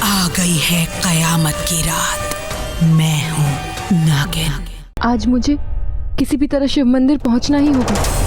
आ गई है कयामत की रात। मैं हूँ नागिन। आज मुझे किसी भी तरह शिव मंदिर पहुंचना ही होगा।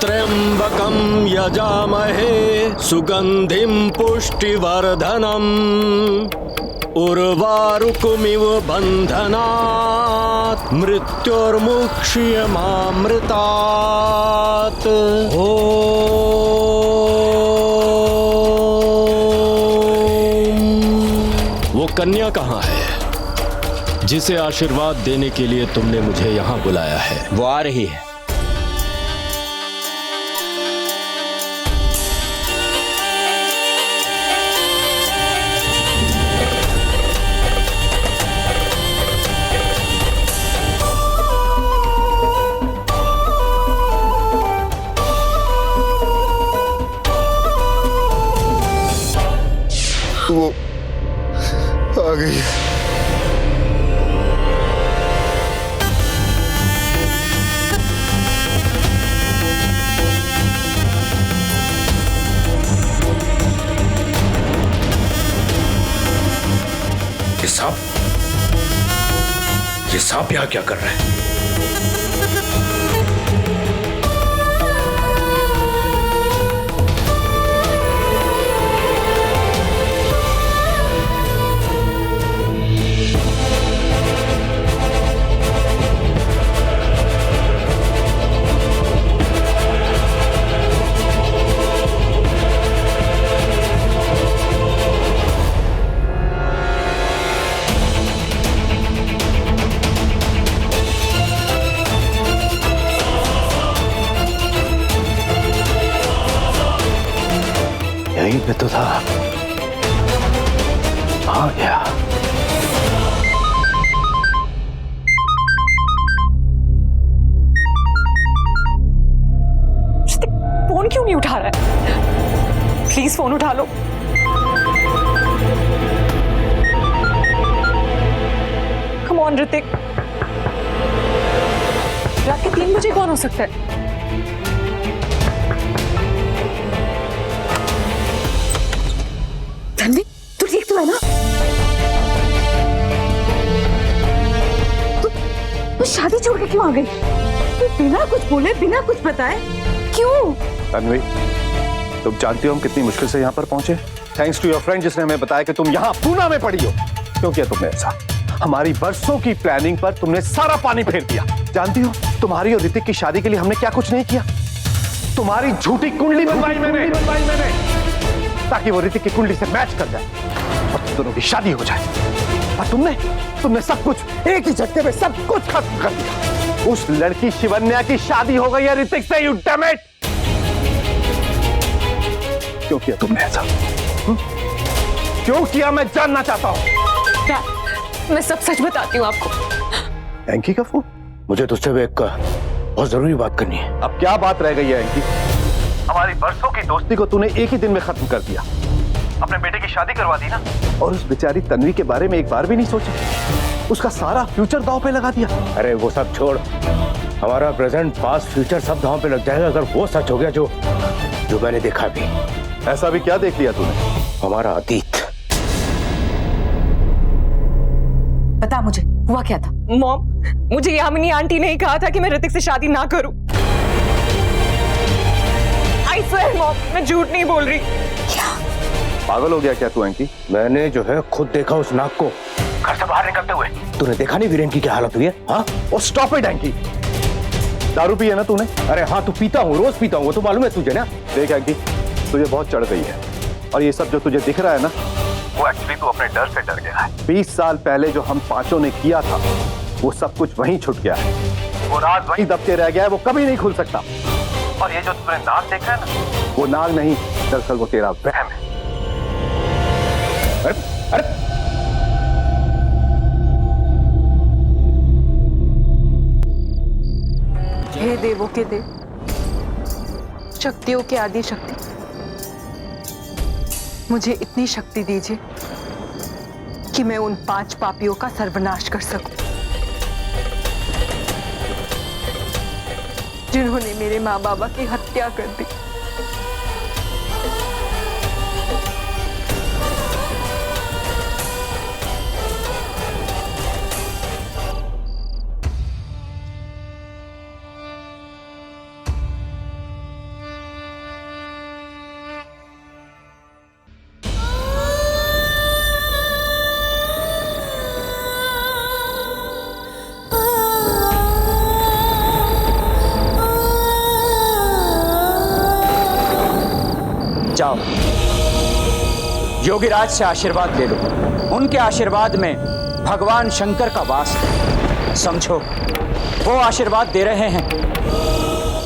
त्र्यंबकं यजामहे सुगंधिं पुष्टिवर्धनम् उर्वारुकमिव बन्धनात् मृत्योर्मुक्ष्यमामृतात्। वो कन्या कहाँ है जिसे आशीर्वाद देने के लिए तुमने मुझे यहाँ बुलाया है? वो आ रही है। वो आ गई। ये सांप यहाँ क्या कर रहा है? पे तो था, आ गया। फोन क्यों नहीं उठा रहा है? प्लीज फोन उठा लो। Come on Hrithik. रात के 3 बजे कौन हो सकता है? तन्वी, तू ठीक तो है ना? तू शादी छोड़ के क्यों आ गई? तू बिना कुछ बोले, बिना कुछ बताए क्यों? तन्वी, तुम जानती हो हम कितनी मुश्किल से यहाँ पर पहुंचे? थैंक्स टू योर फ्रेंड जिसने हमें बताया कि तुम यहाँ पूना में पड़ी हो। क्यों किया तुमने ऐसा? हमारी बरसों की प्लानिंग पर तुमने सारा पानी फेर दिया। जानती हो तुम्हारी और ऋतिक की शादी के लिए हमने क्या कुछ नहीं किया? तुम्हारी झूठी कुंडली बनवाई मैंने ताकि वो ऋतिक की कुंडली से मैच कर जाए और तुम दोनों की शादी हो जाए। और तुमने सब कुछ एक ही झटके में सब कुछ खत्म कर दिया। उस लड़की शिवन्या की शादी हो गई है ऋतिक से। You damn it! क्यों किया तुमने ऐसा? क्यों किया मैं जानना चाहता हूं। मैं सब सच बताती हूँ आपको। एंकी का फोन? मुझे तुझसे भी एक बहुत जरूरी बात करनी है। अब क्या बात रह गई है एंकी? हमारी बरसों की दोस्ती को तूने एक ही दिन में खत्म कर दिया। अपने बेटे की शादी करवा दी ना, और उस बेचारी तन्वी के बारे में एक बार भी नहीं सोचा। उसका सारा फ्यूचर दांव पे लगा दिया। अरे वो सब छोड़, हमारा प्रेजेंट पास्ट फ्यूचर सब दांव पे लग जाएगा अगर वो सच हो गया जो मैंने देखा भी। ऐसा भी क्या देख लिया तूने? हमारा अतीत। बता मुझे हुआ क्या था? मॉम, मुझे यामिनी आंटी ने कहा था कि मैं ऋतिक से शादी ना करूं। आई स्वेयर मॉम, मैं झूठ नहीं बोल रही। क्या पागल हो गया क्या तू एंकी? मैंने जो है खुद देखा उस नाक को घर से बाहर निकलते हुए। तूने देखा नहीं वीरेन की क्या हालत हुई है? हाँ, और स्टॉप इट एंकी। दारू पी है ना तूने? अरे हाँ, तू पीता हूँ, रोज पीता हूँ, वो तो मालूम है तुझे ना। देख एंकी, तुझे बहुत चढ़ गई है और ये सब जो तुझे दिख रहा है ना, वो एक्चुअली तू अपने डर से डर गया है। 20 साल पहले जो हम पांचों ने किया था वो सब कुछ वहीं छूट गया है। वो राज वहीं दबके रह गया है, वो कभी नहीं खुल सकता। और ये जो तूने नाग देखा है ना, वो नाग नहीं, दरअसल वो तेरा वहम है। अरे हे देवों के देव, शक्तियों के आदि शक्ति, मुझे इतनी शक्ति दीजिए कि मैं उन 5 पापियों का सर्वनाश कर सकूं जिन्होंने मेरे माँ बाबा की हत्या कर दी। जाओ, योगीराज से आशीर्वाद ले लो। उनके आशीर्वाद में भगवान शंकर का वास है। समझो, वो आशीर्वाद दे रहे हैं,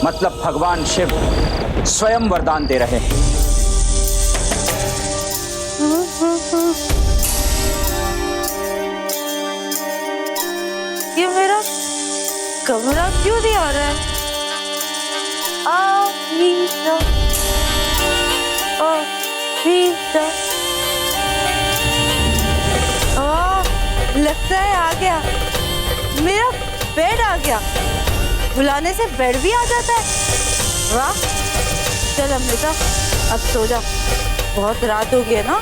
मतलब भगवान शिव स्वयं वरदान दे रहे हैं। ये मेरा कमरा क्यों नहीं आ रहा है? लगता है आ गया, मेरा बेड आ गया। बुलाने से बेड भी आ जाता है। वाह, चल अमृता अब सो जा, बहुत रात हो गई है ना।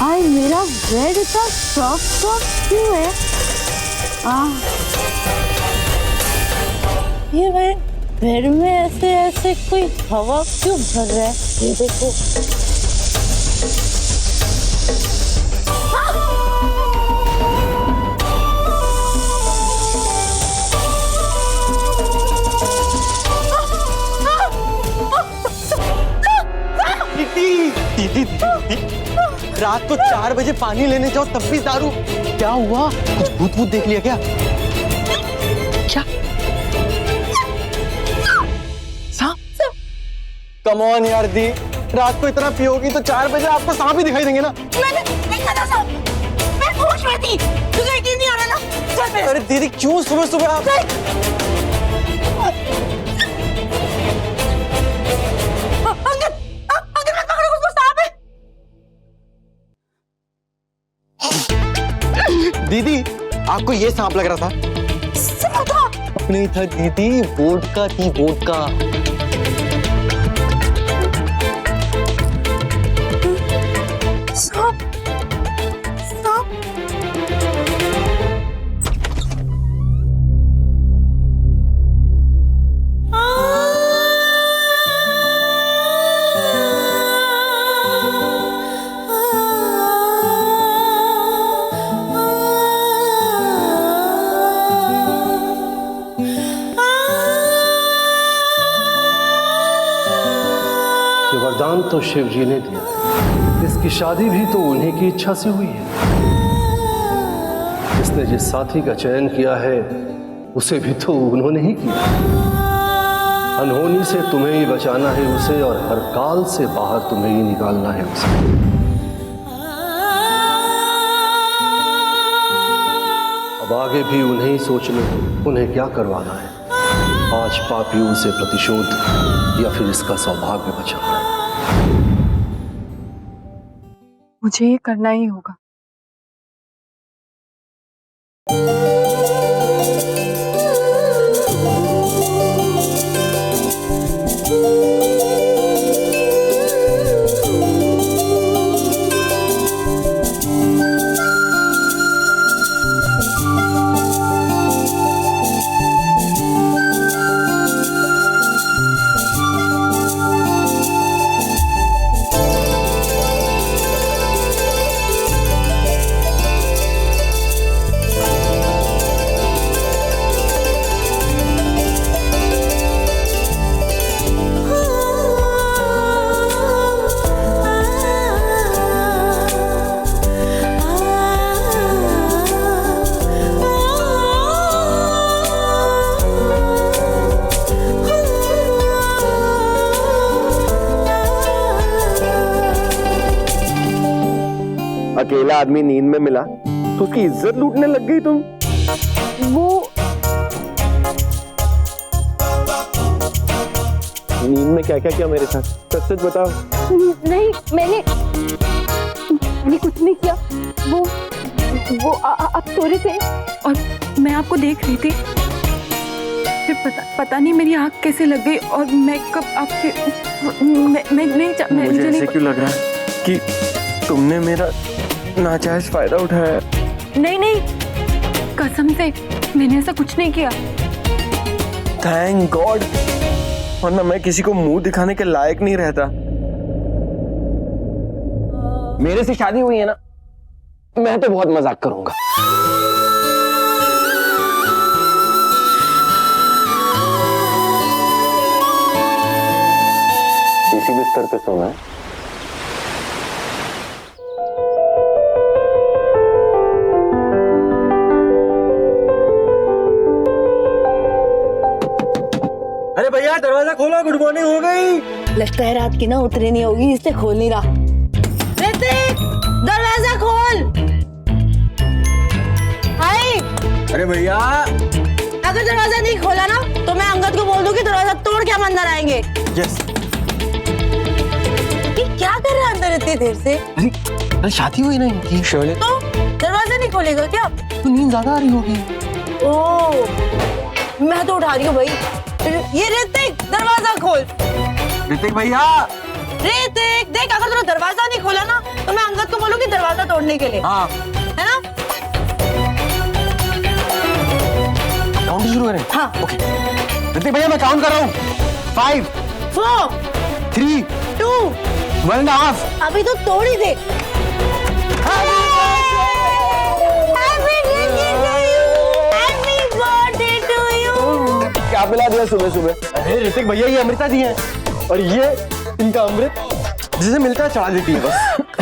आज मेरा बेड इतना सॉफ्ट क्यों है? ये मेरे बेड में ऐसे कोई हवा क्यों भर रहा है? ये देखो। दीदी, रात को 4 बजे पानी लेने जाओ तब भी दारू। क्या हुआ? कुछ भूत देख लिया क्या? क्या? कम ऑन यार दी, रात को इतना पियोगी तो 4 बजे आपको सांप ही दिखाई देंगे ना। मैंने देखा था सांप, मैं होश में थी, तुझे यकीन नहीं आ रहा ना? चल मेरे। अरे दीदी क्यों सुबह सुबह आप? अंकल मत पकड़ो उसको, सांप है। दीदी आपको ये सांप लग रहा था? नहीं था दीदी, वोडका थी, वोडका। सांप, सांप। वरदान तो शिव जी ने दिया है, इसकी शादी भी तो उन्हीं की इच्छा से हुई है। जिसने जिस साथी का चयन किया है उसे भी तो उन्होंने ही किया। अनहोनी से तुम्हें ही बचाना है उसे, और हर काल से बाहर तुम्हें ही निकालना है उसे। अब आगे भी उन्हें ही सोचना है उन्हें क्या करवाना है। आज पापियों से प्रतिशोध या फिर इसका सौभाग्य बचाना है। मुझे ये करना ही होगा। अकेला आदमी नींद में मिला तो उसकी इज्जत लूटने लग गई तुम। वो नींद में क्या क्या किया मेरे साथ, सच सच बताओ। नहीं, मैंने कुछ नहीं किया। वो आप सो रहे थे और मैं आपको देख रही थी, फिर पता नहीं मेरी आँख कैसे लग गई और मैं कब आपके मुझे ऐसे क्यों लग रहा है कि तुमने मेरा नाजायज फायदा उठाया? नहीं, कसम से मैंने ऐसा कुछ नहीं किया। थैंक गॉड, वरना मैं किसी को मुंह दिखाने के लायक नहीं रहता। मेरे से शादी हुई है ना, मैं तो बहुत मजाक करूंगा। इसी बिस्तर पे सोना है। अरे भैया दरवाजा खोलो, गुड मॉर्निंग हो गई। लगता है रात की ना उतरी नहीं होगी, इससे खोल नहीं रहा। ऋतिक, दरवाजा खोल। हाय। अरे भैया, अगर दरवाजा नहीं खोला ना तो मैं अंगद को बोल दूं कि दरवाजा तोड़ के हम अंदर आएंगे। यस। ये क्या कर रहा है अंदर इतनी देर से? अरे शादी हुई ना इनकी। तो दरवाजा नहीं खोलेगा क्या? तो नींद ज्यादा आ रही होगी। ओह, मैं तो उठा रही हूँ भाई। ये ऋतिक, दरवाजा खोल। ऋतिक भैया। ऋतिक देख, अगर तूने दरवाजा नहीं खोला ना तो मैं अंगद को बोलूंगी दरवाजा तोड़ने के लिए। हाँ। है ना? काउंट शुरू करें? हाँ। ओके। ऋतिक भैया मैं काउंट कर रहा हूँ। 5 4 3 2 1.5। अभी तो तोड़ ही दे। क्या पिला दिया सुबह सुबह? अरे ऋतिक भैया ये अमृता दी है और ये इनका अमृत जिसे मिलता है चढ़ा देती है बस।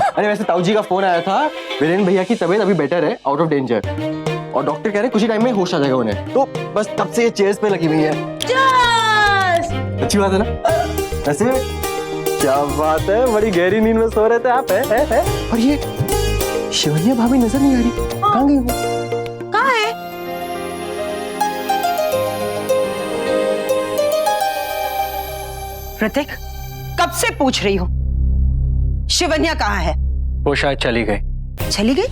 अरे वैसे ताऊ जी का फोन आया था, वीरेन भैया की तबीयत अभी बेटर है, आउट ऑफ डेंजर, और डॉक्टर कह रहे हैं कुछ ही टाइम में होश आ जाएगा उन्हें। तो बस तब से ये चेयर्स पे लगी हुई है। चीयर्स। अच्छी बात है ना? वैसे क्या बात है, बड़ी गहरी नींद में सो रहे थे आप। है? और ये शिवन्या भाभी नजर नहीं आ रही, कहाँ गई वो? कहाँ है? ऋतिक, कब से पूछ रही हूँ, शिवन्या कहाँ है? वो शायद चली गई। चली गई?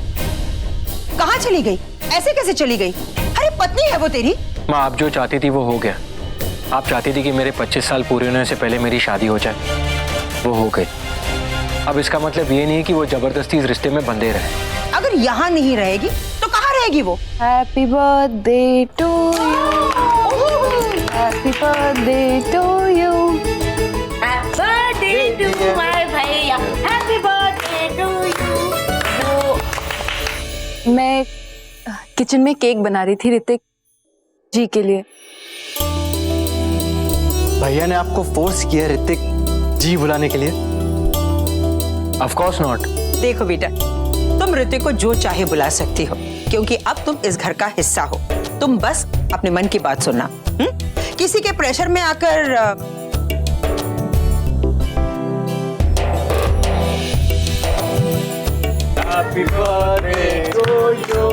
कहाँ चली गई? ऐसे कैसे चली गई? अरे पत्नी है वो तेरी। माँ, आप जो चाहती थी वो हो गया। आप चाहती थी कि मेरे 25 साल पूरे होने से पहले मेरी शादी हो जाए, वो हो गई। अब इसका मतलब ये नहीं कि वो जबरदस्ती इस रिश्ते में बंधे रहे। अगर यहाँ नहीं रहेगी तो कहाँ रहेगी वो? Happy birthday to you, happy birthday to you, birthday to my भैया, हैप्पी बर्थडे टू यू। मैं किचन में केक बना रही थी ऋतिक जी के लिए। भैया ने आपको फोर्स किया ऋतिक जी बुलाने के लिए? Of course not. देखो बेटा, तुम ऋतिक को जो चाहे बुला सकती हो, क्योंकि अब तुम इस घर का हिस्सा हो। तुम बस अपने मन की बात सुनना, किसी के प्रेशर में आकर happy birthday to you,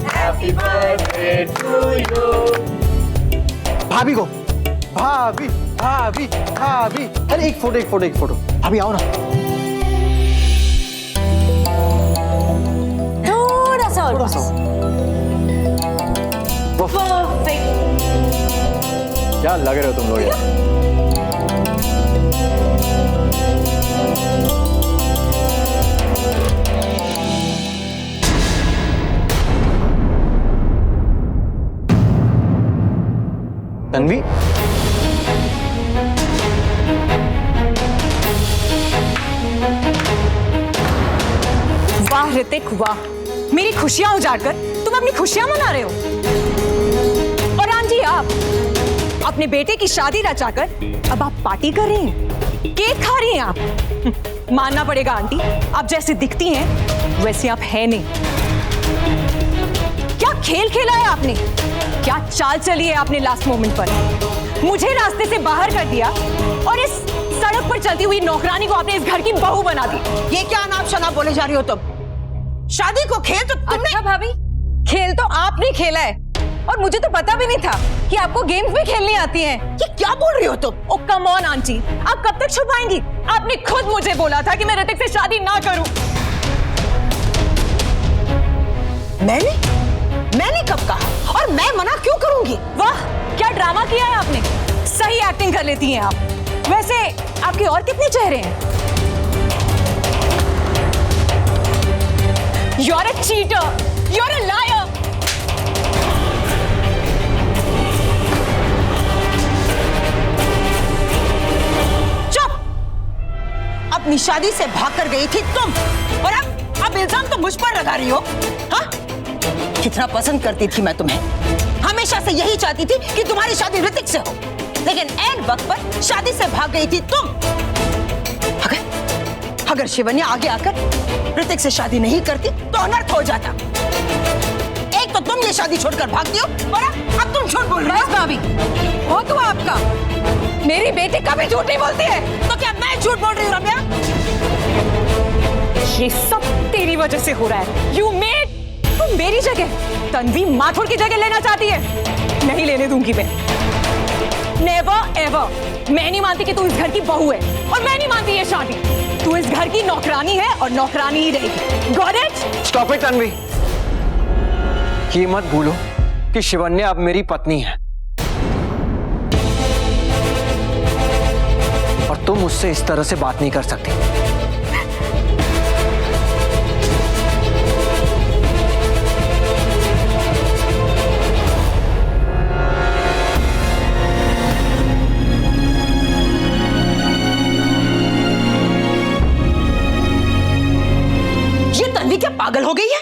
happy birthday to you. भाभी को, भाभी भाभी भाभी, अरे एक फोटो। भाभी आओ ना। थोड़ा सा क्या लग रहे हो तुम लोग यार? तन्वी, वाह ऋतिक वाह, मेरी खुशियां उजाड़ कर तुम अपनी खुशियां मना रहे हो। और आंटी, आप अपने बेटे की शादी रचाकर अब आप पार्टी कर रही हैं, केक खा रही हैं आप। मानना पड़ेगा आंटी, आप जैसे दिखती हैं वैसे आप हैं नहीं। क्या खेल खेला है आपने, क्या चाल चली है आपने लास्ट मोमेंट पर। मुझे रास्ते से बाहर कर दिया और इस सड़क पर चलती हुई नौकरानी को आपने इस घर की बहू बना दी। ये क्या अनाप शनाप बोले जा रही हो तुम? शादी को खेल तो तुमने। अच्छा भाभी, खेल तो आपने खेला है, और मुझे तो पता भी नहीं था कि आपको गेम्स भी खेलनी आती हैं। ये क्या बोल रही हो तुम? ओ कम ऑन आंटी, आप कब तक छुपाएंगी? आपने खुद मुझे बोला था कि मैं ऋतिक से शादी ना करूं। मैंने कब कहा? और मैं मना क्यों करूंगी? वाह, क्या ड्रामा किया है आपने। सही एक्टिंग कर लेती हैं आप। वैसे आपके और कितने चेहरे हैं? You're a cheater, you're a liar। चुप! अपनी शादी से भागकर गई थी तुम, और अब इल्जाम तो मुझ पर लगा रही हो। हाँ? कितना पसंद करती थी मैं तुम्हें, हमेशा से यही चाहती थी कि तुम्हारी शादी ऋतिक से हो, लेकिन ऐन वक्त पर शादी से भाग गई थी तुम। अगर शिवन्या आगे आकर ऋतिक से शादी नहीं करती तो अनर्थ हो जाता। एक तो तुम ये शादी छोड़कर भागती हो, और अब तुम झूठ बोल रही हो। भाभी, हो तो आपका, मेरी बेटी कभी झूठ नहीं बोलती है। तो क्या मैं झूठ बोल रही हूँ रम्या? ये सब तेरी वजह से हो रहा है। You made, तुम मेरी जगह तन्वी माथुर की जगह लेना चाहती है। नहीं लेने दूंगी मैं, नेवर एवर। मैं नहीं मानती कि तू इस घर की बहू है, और मैं नहीं मानती ये शादी। तू इस घर की नौकरानी है और नौकरानी ही रहेगी। Got it? Stop it Tanvi, ये मत भूलो कि शिवन्या अब मेरी पत्नी है, और तुम मुझसे इस तरह से बात नहीं कर सकती। क्या पागल हो गई है?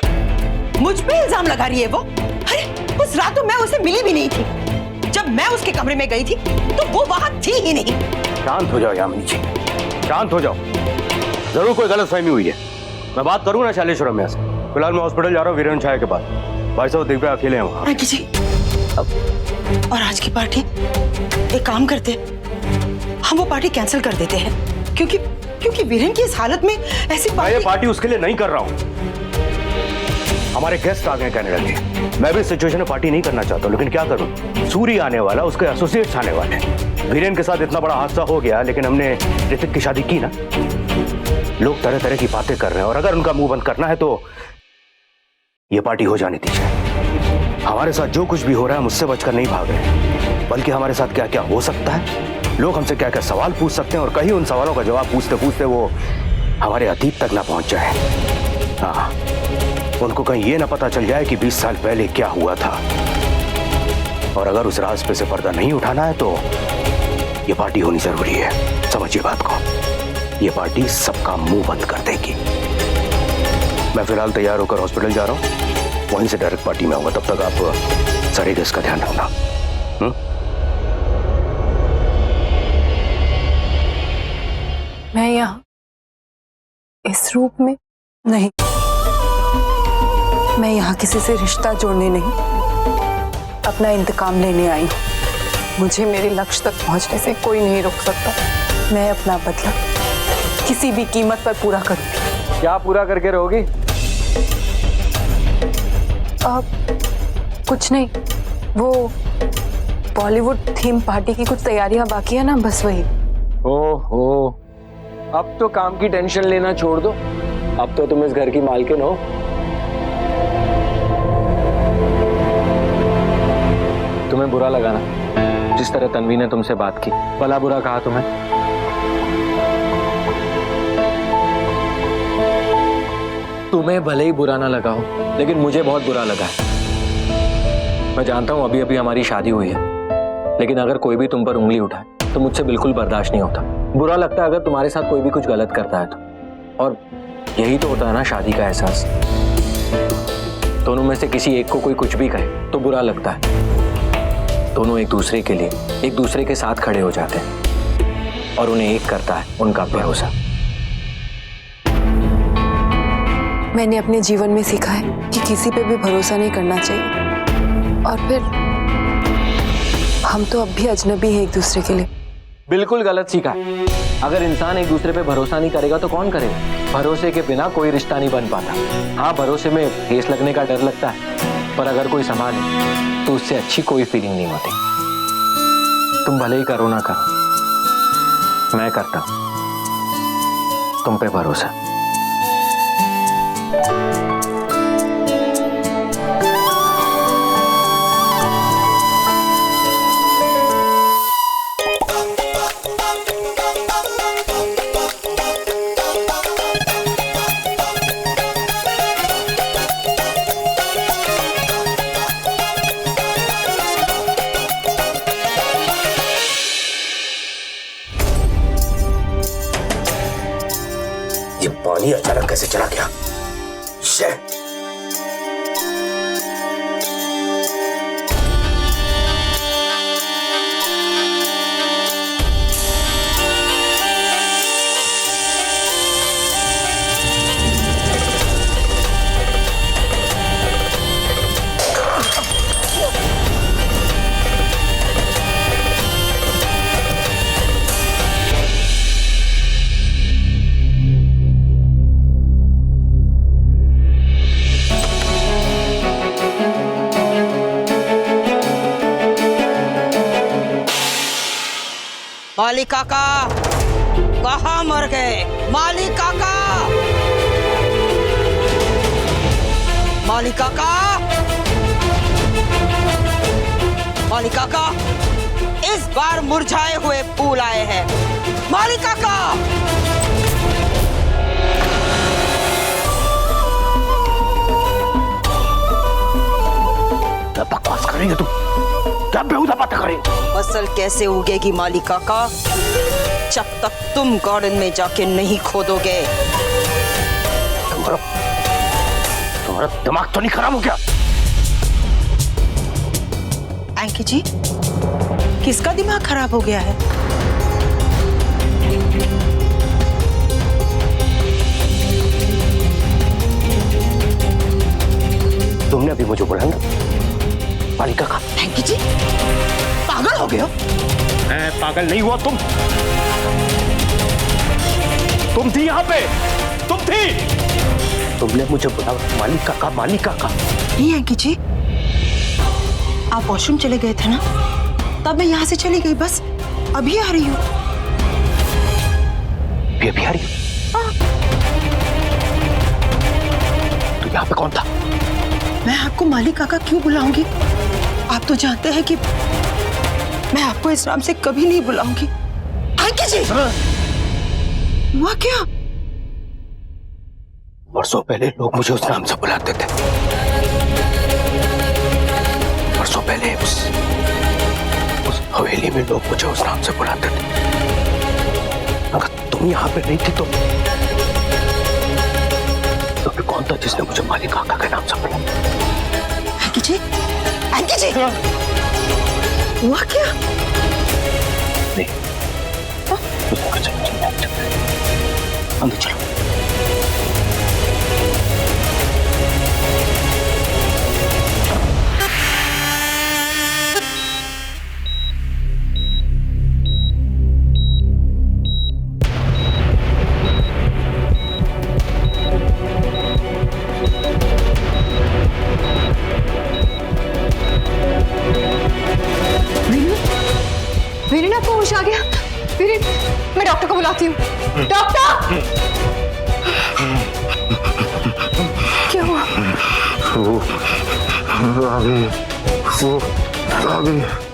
मुझ पे इल्जाम लगा रही है वो। अरे उस रात तो मैं उसे मिली भी नहीं थी। जब मैं उसके कमरे में गई थी तो वो वहां थी ही नहीं। शांत हो जाओ यामिनी जी, शांत हो जाओ। जरूर कोई गलतफहमी हुई है। मैं बात करूँ ना शैलेश्वर रम्या से। फिलहाल मैं हॉस्पिटल जा रहा हूँ वीरेन छाया के पास। भाई साहब दिव्या अकेले हैं वहाँ। जी, और आज की पार्टी, एक काम करते, हम वो पार्टी कैंसिल कर देते हैं, क्योंकि वीरेन की इस हालत में ऐसी मैं ये पार्टी उसके लिए नहीं कर रहा हूं। हमारे गेस्ट आ गए कनाडा के। मैं भी इस सिचुएशन में पार्टी नहीं करना चाहता हूं, लेकिन क्या करूं? सूरी आने वाला, उसके एसोसिएट्स आने वाले। वीरेन के साथ इतना बड़ा हादसा हो गया, लेकिन हमने ऋतिक की शादी की ना। लोग तरह तरह की बातें कर रहे हैं, और अगर उनका मुंह बंद करना है तो ये पार्टी हो जानी दीजिए। हमारे साथ जो कुछ भी हो रहा है, मुझसे बचकर नहीं भाग रहे, बल्कि हमारे साथ क्या क्या हो सकता है, लोग हमसे क्या क्या सवाल पूछ सकते हैं, और कहीं उन सवालों का जवाब पूछते पूछते वो हमारे अतीत तक ना पहुंच जाए। हाँ, उनको कहीं ये ना पता चल जाए कि 20 साल पहले क्या हुआ था। और अगर उस राज पे से पर्दा नहीं उठाना है तो ये पार्टी होनी जरूरी है। समझिए बात को, ये पार्टी सबका मुंह बंद कर देगी। मैं फिलहाल तैयार होकर हॉस्पिटल जा रहा हूं, वहीं से डायरेक्ट पार्टी में आऊंगा। तब तक आप सारे गेस्ट का ध्यान रखना। मैं यहाँ इस रूप में नहीं, मैं यहाँ किसी से रिश्ता जोड़ने नहीं, अपना इंतकाम लेने आई हूँ। मुझे मेरे लक्ष्य तक पहुँचने से कोई नहीं रोक सकता। मैं अपना बदला किसी भी कीमत पर पूरा करूंगी। क्या पूरा करके रहोगी? कुछ नहीं, वो बॉलीवुड थीम पार्टी की कुछ तैयारियां बाकी है ना, बस वही। ओहो, अब तो काम की टेंशन लेना छोड़ दो। अब तो तुम इस घर की मालकिन हो। तुम्हें बुरा लगा ना जिस तरह तन्वी ने तुमसे बात की? भला बुरा कहा तुम्हें? तुम्हें भले ही बुरा ना लगा हो, लेकिन मुझे बहुत बुरा लगा है। मैं जानता हूं अभी अभी हमारी शादी हुई है, लेकिन अगर कोई भी तुम पर उंगली उठाए तो मुझसे बिल्कुल बर्दाश्त नहीं होता। बुरा लगता है अगर तुम्हारे साथ कोई भी कुछ गलत करता है तो। और यही तो होता है ना शादी का एहसास। दोनों में से किसी एक को कोई कुछ भी कहे तो बुरा लगता है। दोनों एक दूसरे के लिए, एक दूसरे के साथ खड़े हो जाते हैं, और उन्हें एक करता है उनका भरोसा। मैंने अपने जीवन में सीखा है कि किसी पे भी भरोसा नहीं करना चाहिए। और फिर हम तो अब भी अजनबी हैं एक दूसरे के लिए। बिल्कुल गलत सीखा है। अगर इंसान एक दूसरे पे भरोसा नहीं करेगा तो कौन करेगा? भरोसे के बिना कोई रिश्ता नहीं बन पाता। हाँ, भरोसे में ठेस लगने का डर लगता है, पर अगर कोई संभाले तो उससे अच्छी कोई फीलिंग नहीं होती। तुम भले ही करो ना करो, मैं करता हूं तुम पे भरोसा। पानी अचानक कैसे चला गया? माली काका कहाँ मर गए? माली काका, माली काका, माली काका, इस बार मुरझाए हुए फूल आए हैं। माली काका, क्या बकवास कर रही है तुम? क्या बेहुदा बातें कर रही है? फसल कैसे उगेगी माली काका, जब तक तुम गार्डन में जाके नहीं खोदोगे। तुम्हारा दिमाग तो नहीं खराब हो गया? एंकी जी, किसका दिमाग खराब हो गया है? तुमने अभी मुझे बोला ना मालिका का। एंकी जी, पागल हो गए हो? मैं पागल नहीं हुआ, तुम तुम थी यहाँ पे, तुम थी। तुमने मुझे बुलाया मालिक काका, मालिक काका। नहीं है जी, आप वॉशरूम चले गए थे ना, तब मैं यहाँ से चली गई, बस अभी आ रही हूँ। अभी आ रही हो? तो यहाँ पे कौन था? मैं आपको मालिक काका क्यों बुलाऊंगी? आप तो जानते हैं कि मैं आपको इस नाम से कभी नहीं बुलाऊंगी। आंकी जी, हुआ क्या? वर्षों पहले लोग मुझे उस नाम से बुलाते थे। वर्षों पहले उस हवेली में लोग मुझे उस नाम से बुलाते थे। अगर तुम यहाँ पे नहीं थी तो फिर कौन था जिसने मुझे मालिक काका के नाम से बुलाया? आंकी जी, आंकी जी, हुआ क्या? नहीं, अंदर चलो। वीरेन, आपको होश आ गया? वीरेन, मैं डॉक्टर को बुलाती हूँ। डॉक्टर! क्या हुआ?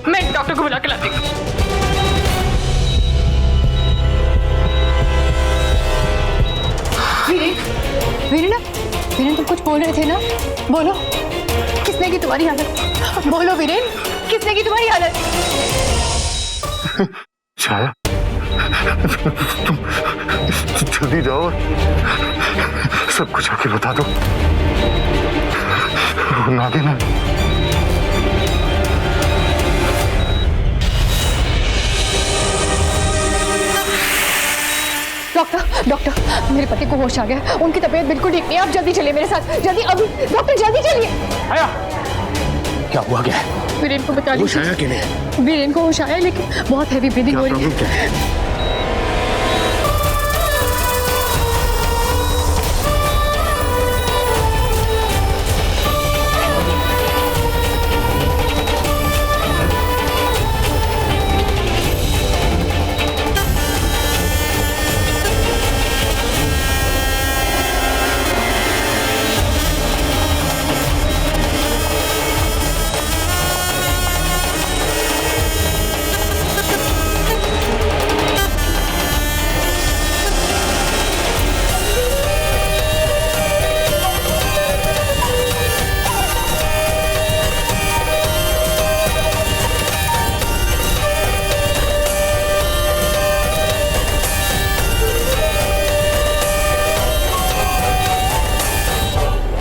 मैं डॉक्टर को बुला के लाती हूँ। वीरेन, तुम कुछ बोल रहे थे ना? बोलो, किसने की तुम्हारी हालत? बोलो वीरेन, किसने की तुम्हारी हालत? छाया, तुम जल्दी जाओ, सब कुछ आके बता दो। नागिन है। डॉक्टर, मेरे पति को होश आ गया, उनकी तबीयत बिल्कुल ठीक नहीं है। आप जल्दी चलिए मेरे साथ, जल्दी, अभी। डॉक्टर जल्दी चलिए। आया, क्या हुआ? क्या वीरेन को बता दीजिए। होश आया कि नहीं? वीरेन को होश आया, लेकिन बहुत हैवी ब्रीदिंग हो रही है।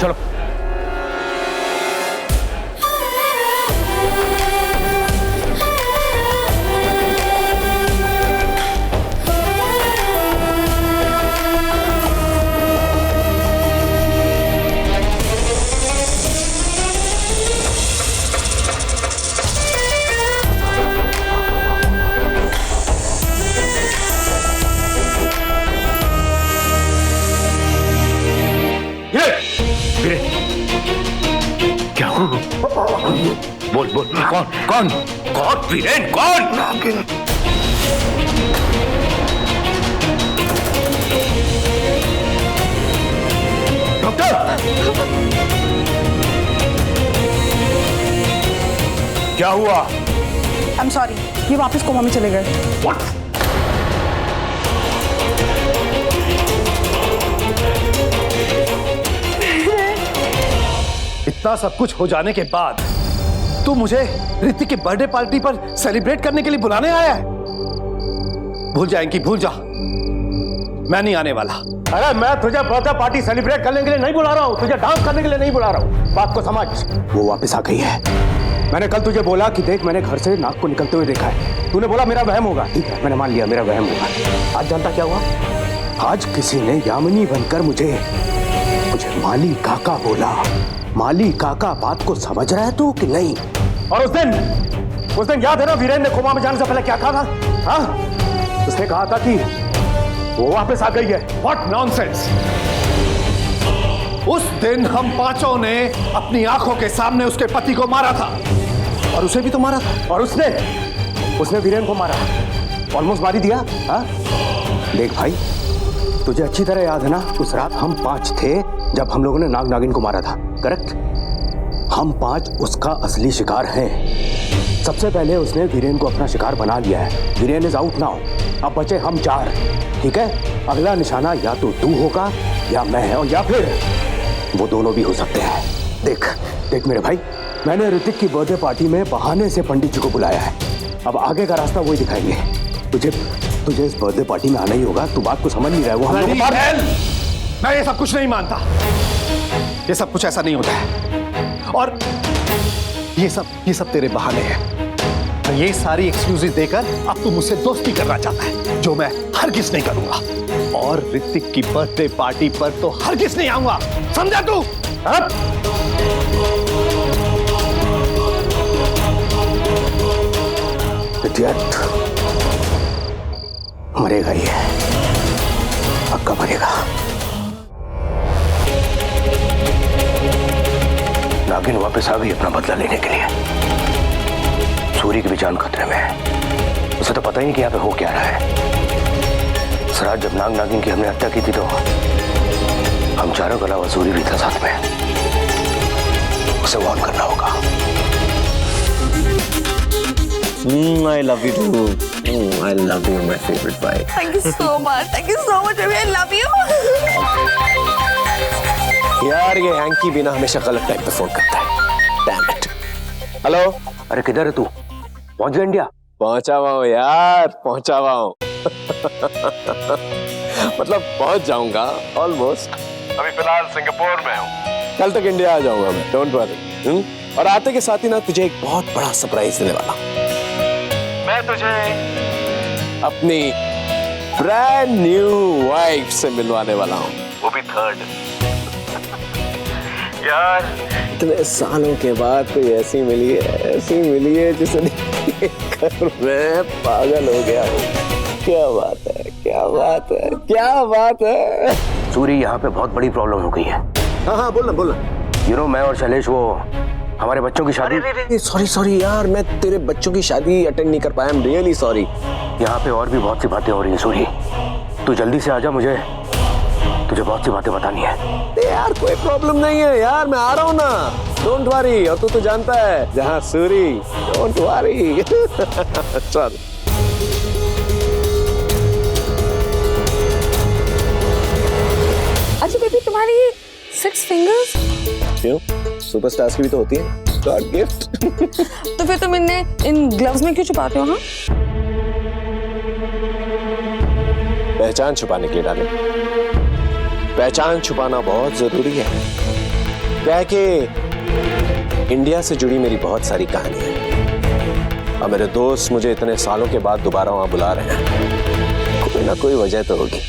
चलो। क्या हुआ? बोल बोल, कौन कौन कौन? वीरेन कौन? डॉक्टर, क्या हुआ? आई एम सॉरी, ये वापस कोमा में चले गए। What? इतना सब कुछ हो जाने के बाद तू मुझे ऋतिक की बर्थडे पार्टी पर सेलिब्रेट करने के लिए बुलाने आया है? भूल जाएंगी, भूल जा, मैं नहीं आने वाला। अरे मैं तुझे बर्थडे पार्टी सेलिब्रेट करने के लिए नहीं बुला रहा हूँ, तुझे डांस करने के लिए नहीं बुला रहा हूँ। बात को समझ। वो वापस आ गई है। मैंने कल तुझे बोला कि देख, मैंने घर से नाग को निकलते हुए देखा है। तूने बोला मेरा वहम होगा। ठीक है, मैंने मान लिया मेरा वहम होगा। आज जानता क्या हुआ? आज किसी ने यामिनी बनकर मुझे माली काका बोला। माली काका, बात को समझ रहा है तू कि नहीं? और उस दिन याद है ना, वीरेन ने कोमा में जाने से पहले क्या कहा था? हाँ, उसने कहा था कि वो वापस आ गई है। What nonsense! उस दिन हम पांचों ने अपनी आंखों के सामने उसके पति को मारा था और उसे भी तो मारा था। और उसने वीरेन को मारा, ऑलमोस्ट मार ही दिया। हाँ? देख भाई, तुझे अच्छी तरह याद है ना, उस रात हम 5 थे जब हम लोगों ने नाग नागिन को मारा था, करेक्ट? हम 5 उसका असली शिकार हैं। सबसे पहले उसने वीरेन को अपना शिकार बना लिया है। वीरेन इज आउट नाउ, अब बचे हम 4, ठीक है? अगला निशाना या तो तू होगा या मैं, और या फिर वो दोनों भी हो सकते हैं। देख मेरे भाई, मैंने ऋतिक की बर्थडे पार्टी में बहाने से पंडित जी को बुलाया है। अब आगे का रास्ता वही दिखाएंगे। तुझे इस बर्थडे पार्टी में आना ही होगा। तू बात को समझ नहीं रहा है। वो हम लोग मैं ये सब कुछ नहीं मानता। ये सब कुछ ऐसा नहीं होता है, और ये सब तेरे बहाने हैं। ये सारी एक्सक्यूजेस देकर अब तू मुझसे दोस्ती करना चाहता है, जो मैं हरगिज नहीं करूंगा। और ऋतिक की बर्थडे पार्टी पर तो हरगिज नहीं आऊंगा, समझा तू? मरेगा ये, पक्का मरेगा। नागिन वापस आ गई अपना बदला लेने के लिए। सूरी की भी जान खतरे में है। उसे तो पता ही नहीं कि यहाँ पे हो क्या रहा है। इस रात जब नाग नागिन की हमने हत्या की थी तो हम चारों के अलावा सूरी भी था साथ में। उसे वार्न करना होगा। I love you too. I love you, my favorite wife. Thank you so much. Thank you so much, baby. I love you. यार ये हैंकी बिना हमेशा गलत टाइम पे फोन करता है। Damn it. हेलो, अरे किधर है तू? पहुंच गया इंडिया? पहुंचा हुआ हूँ यार, पहुंचा हुआ हूँ। मतलब पहुंच जाऊंगा ऑलमोस्ट। अभी फिलहाल सिंगापुर में हूँ। कल तक इंडिया आ जाऊंगा मैं, डोंट वरी। और आते के साथ ही ना तुझे एक बहुत बड़ा सरप्राइज देने वाला हूँ। मैं तुझे अपनी ब्रांड न्यू वाइफ से मिलवाने वाला हूँ, वो भी 3rd। यार इतने सालों के बाद कोई ऐसी मिली है जिसे देखकर मैं पागल हो गया हूँ। क्या बात है, क्या बात है, क्या बात है। सूरी, यहाँ पे बहुत बड़ी प्रॉब्लम हो गई है। हाँ बोलना। You know, मैं और शैलेश वो हमारे बच्चों की शादी। सॉरी यार, मैं तेरे बच्चों की शादी अटेंड नहीं कर पाया। I am really sorry. यहाँ पे और भी बहुत सी बातें हो रही हैं सूरी। तू जल्दी से आजा, तुझे बहुत सी बातें बतानी है। यार कोई प्रॉब्लम नहीं है यार, मैं आ रहा हूँ ना, डोंट वरी। और तू तो जानता है जहाँ सूरी, डोंट वरी। चल। अच्छा बेबी, तुम्हारी 6 फिंगर्स क्यों? सुपरस्टार्स की भी तो होती है, गॉड गिफ्ट। तो फिर तुम इन ग्लव्स में क्यों छुपाते हो? हाँ, पहचान छुपाने के लिए डाले। पहचान छुपाना बहुत जरूरी है, क्या है कि इंडिया से जुड़ी मेरी बहुत सारी कहानी है और मेरे दोस्त मुझे इतने सालों के बाद दोबारा वहां बुला रहे हैं। कोई ना कोई वजह तो होगी।